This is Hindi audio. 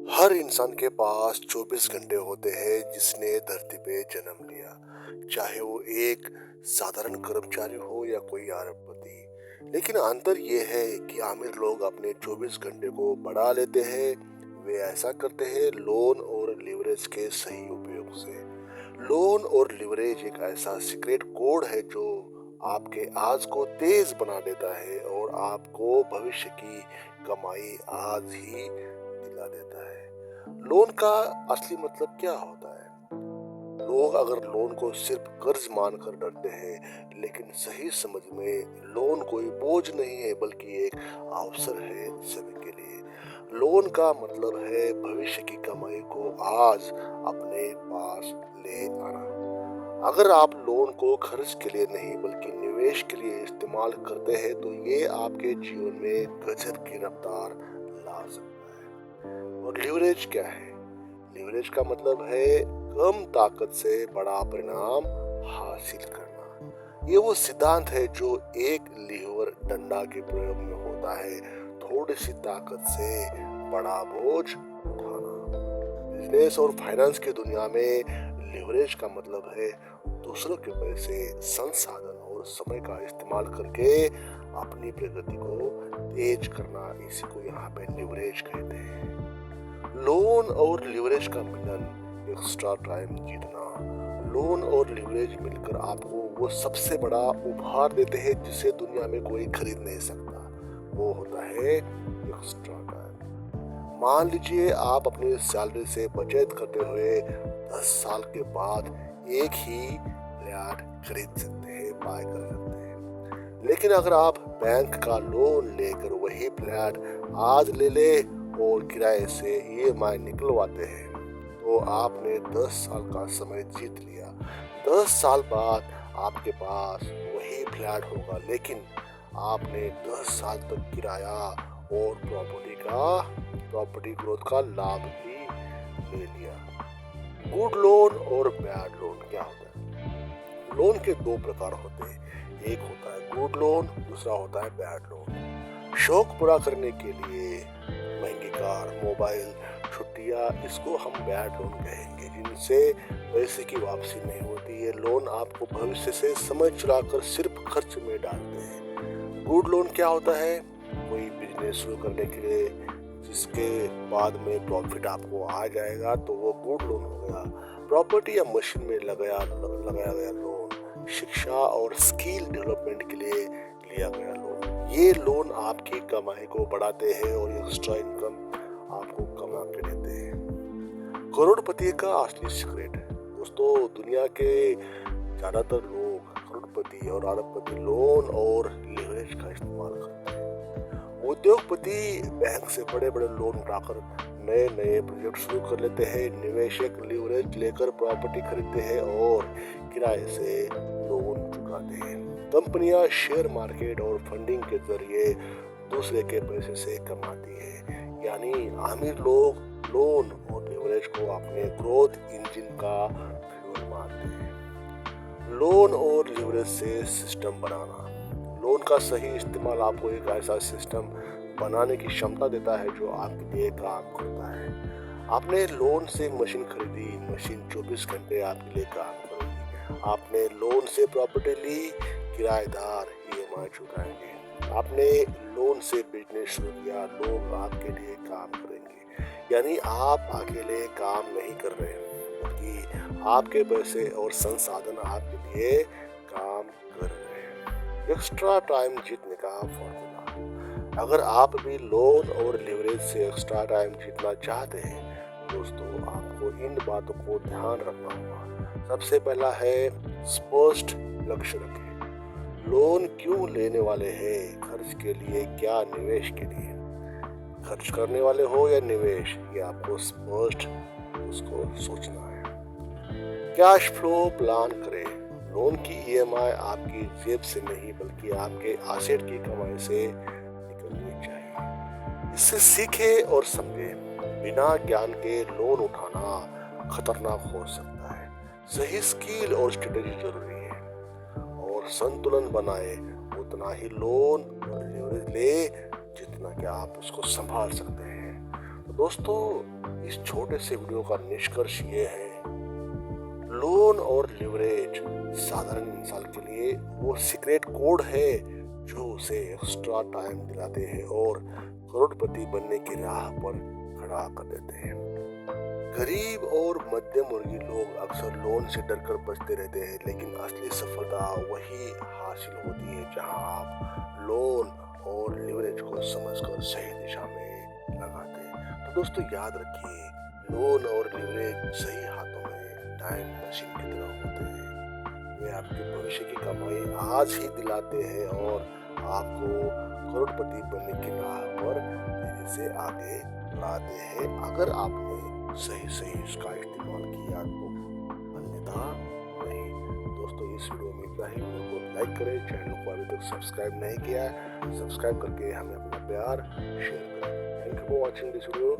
हर इंसान के पास 24 घंटे होते हैं जिसने धरती पे जन्म लिया। चाहे वो एक साधारण कर्मचारी हो या कोई अरबपति। लेकिन अंतर ये है कि अमीर लोग अपने 24 घंटे को बढ़ा लेते हैं। वे ऐसा करते हैं लोन और लिवरेज के सही उपयोग से। लोन और लिवरेज एक ऐसा सीक्रेट कोड है जो आपके आज को तेज बना देता है और आपको भविष्य की कमाई आज ही दिला देता है। लोन का असली मतलब क्या होता है? लोग अगर लोन को सिर्फ कर्ज मानकर डरते हैं, लेकिन सही समझ में लोन कोई बोझ नहीं है बल्कि एक अवसर है सभी के लिए। लोन का मतलब है भविष्य की कमाई को आज अपने पास ले आना। अगर आप लोन को खर्च के लिए नहीं बल्कि निवेश के लिए इस्तेमाल करते हैं तो ये आपके जीवन में गजब की रफ्तार ला सकता है। और लिवरेज क्या है? लिवरेज का मतलब है कम ताकत से बड़ा परिणाम हासिल करना। ये वो सिद्धांत है जो एक लीवर डंडा के प्रयोग में होता है, थोड़ी सी ताकत से बड़ा बोझ उठाना। बिजनेस और फाइनेंस की दुनिया में लिवरेज का मतलब है दूसरों के पैसे, संसाधन और समय का इस्तेमाल करके अपनी प्रगति को तेज करना। इसी को यहाँ पे लिवरेज कहते हैं। लोन और लिवरेज का मिलन, एक्स्ट्रा टाइम जीतना। लोन और लिवरेज मिलकर आपको वो सबसे बड़ा उपहार देते हैं जिसे दुनिया में कोई खरीद नहीं सकता। वो होता है एक्स्ट्रा टाइम। मान लीजिए आप अपनी सैलरी से बचत करते हुए 10 साल के बाद एक ही फ्लैट खरीद सकते हैं, बाय कर सकते हैं। लेकिन अगर आप बैंक का लोन लेकर वही फ्लैट आज ले ले और किराए से ईएमआई निकलवाते हैं तो आपने 10 साल का समय जीत लिया। 10 साल बाद आपके पास वही फ्लैट होगा, लेकिन आपने 10 साल तक किराया और प्रॉपर्टी ग्रोथ का लाभ भी ले लिया। गुड लोन और बैड लोन क्या होता है? लोन के दो प्रकार होते हैं, एक होता है गुड लोन, दूसरा होता है बैड लोन। शौक पूरा करने के लिए महंगी कार, मोबाइल, छुट्टियाँ, इसको हम बैड लोन कहेंगे, जिनसे पैसे की वापसी नहीं होती। ये लोन आपको भविष्य से समय चुराकर सिर्फ खर्च में डालते हैं। गुड लोन क्या होता है? कोई बिजनेस शुरू करने के लिए जिसके बाद में प्रॉफिट आपको आ जाएगा तो वो गुड लोन हो गया। प्रॉपर्टी या मशीन में लगाया गया लोन, शिक्षा और स्किल डेवलपमेंट के लिए लिया गया लोन। ये लोन आपकी कमाई को बढ़ाते हैं और एक्स्ट्रा इनकम आपको कमा के देते हैं। करोड़पति का असली सीक्रेट। दोस्तों, दुनिया के ज्यादातर लोग करोड़पति और अरबपति लोन और लिवरेज का इस्तेमाल करते हैं। उद्योगपति बैंक से बड़े बड़े लोन उठाकर नए नए प्रोजेक्ट शुरू कर लेते हैं। निवेशक लिवरेज लेकर प्रॉपर्टी खरीदते हैं और किराए से लोन चुकाते हैं। कंपनियां शेयर मार्केट और फंडिंग के जरिए दूसरे के पैसे से कमाती है। यानी अमीर लोग लोन और लिवरेज को अपने ग्रोथ इंजन का फ्यूल मानते हैं। लोन और लिवरेज से सिस्टम बनाना। लोन का सही इस्तेमाल आपको एक ऐसा सिस्टम बनाने की क्षमता देता है जो आपके लिए काम करता है। आपने लोन से मशीन खरीदी, मशीन 24 घंटे आपके लिए काम करेगी। आपने लोन से प्रॉपर्टी ली, किराएदार ईएमआई चुकाएंगे। आपने लोन से बिजनेस शुरू किया, लोग आपके लिए काम करेंगे। यानी आप अकेले काम नहीं कर रहे हैं बल्कि आपके पैसे और संसाधन आपके लिए काम कर रहे हैं। एक्स्ट्रा टाइम जीतने का फॉर्मूला। अगर आप भी लोन और लिवरेज से एक्स्ट्रा टाइम जीतना चाहते हैं दोस्तों, आपको इन बातों को ध्यान रखना होगा। सबसे पहला है स्पष्ट लक्ष्य रखें। लोन क्यों लेने वाले हैं? खर्च के लिए क्या निवेश के लिए? खर्च करने वाले हो या निवेश, ये आपको स्पष्ट उसको सोचना है। कैश फ्लो प्लान करें। लोन की ईएमआई आपकी जेब से नहीं बल्कि आपके एसेट की कमाई से निकलनी चाहिए। इससे सीखे और समझे। बिना ज्ञान के लोन उठाना खतरनाक हो सकता है। सही स्किल और स्ट्रेटेजी जरूरी है और संतुलन बनाए। उतना ही लोन और लिवरेज ले जितना कि आप उसको संभाल सकते हैं। दोस्तों, इस छोटे से वीडियो का निष्कर्ष ये है, लोन और लिवरेज साधारण इंसान के लिए वो सीक्रेट कोड है जो उसे एक्स्ट्रा टाइम दिलाते हैं और करोड़पति बनने की राह पर खड़ा कर देते हैं। गरीब और मध्यम वर्गीय लोग अक्सर लोन से डरकर बचते रहते हैं, लेकिन असली सफलता वही हासिल होती है जहां आप लोन और लिवरेज को समझकर सही दिशा में लगाते हैं। तो दोस्तों याद रखिए, लोन और लिवरेज सही हाथों में टाइम मशीन की तरह होते हैं। वे आपके भविष्य की कमाई आज ही दिलाते हैं और आपको करोड़पति बनने की राह पर तेजी से आगे बढ़ाते हैं, अगर आपने सही सही इसका इस्तेमाल किया तो, अन्यथा नहीं। दोस्तों, इस वीडियो में इतना ही। वीडियो को लाइक करें, चैनल को अभी तक सब्सक्राइब नहीं किया है, सब्सक्राइब करके हमें अपना प्यार शेयर करें। Thank you for watching this video.